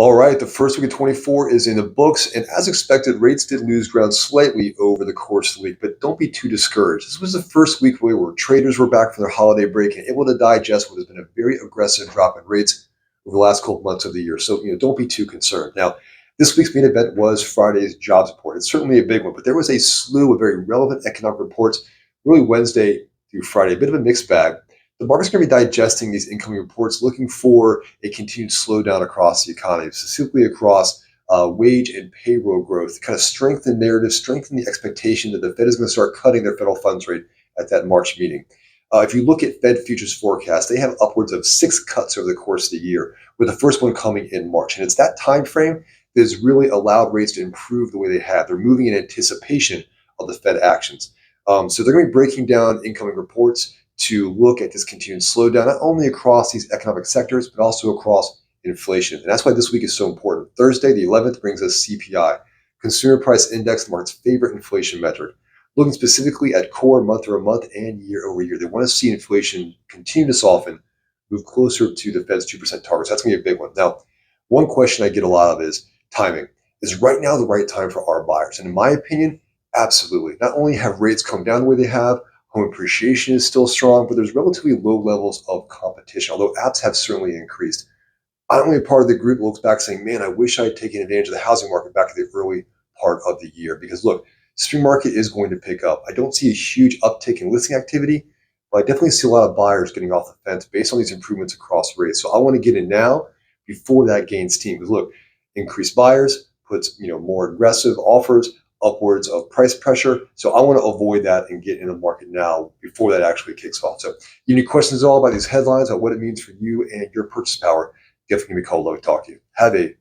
All right, the first week of 24 is in the books, and as expected, rates did lose ground slightly over the course of the week, but don't be too discouraged. This was the first week where traders were back from their holiday break and able to digest what has been a very aggressive drop in rates over the last couple of months of the year. So, don't be too concerned. Now, this week's main event was Friday's jobs report. It's certainly a big one, but there was a slew of very relevant economic reports, really Wednesday through Friday, a bit of a mixed bag. The market's going to be digesting these incoming reports, looking for a continued slowdown across the economy, specifically across wage and payroll growth, kind of strengthen narrative, strengthen the expectation that the Fed is going to start cutting their federal funds rate at that March meeting. If you look at Fed futures forecasts, they have upwards of 6 cuts over the course of the year, with the first one coming in March. And it's that time frame that has really allowed rates to improve the way they have. They're moving in anticipation of the Fed actions. So they're going to be breaking down incoming reports to look at this continued slowdown, not only across these economic sectors, but also across inflation. And that's why this week is so important. Thursday, the 11th, brings us CPI, Consumer Price Index, the market's favorite inflation metric, looking specifically at core month-over-month and year-over-year. They want to see inflation continue to soften, move closer to the Fed's 2% target. So that's going to be a big one. Now, one question I get a lot of is timing. Is right now the right time for our buyers? And in my opinion, absolutely. Not only have rates come down the way they have, home appreciation is still strong, but there's relatively low levels of competition, although apps have certainly increased. I'm only a part of the group that looks back saying, man, I wish I had taken advantage of the housing market back in the early part of the year. Because look, spring market is going to pick up. I don't see a huge uptick in listing activity, but I definitely see a lot of buyers getting off the fence based on these improvements across rates. So I want to get in now before that gains steam. Because look, increased buyers puts more aggressive offers, upwards of price pressure. So I want to avoid that and get in the market now before that actually kicks off. So you need questions at all about these headlines, about what it means for you and your purchase power, definitely give me a call. Love to talk to you. Have a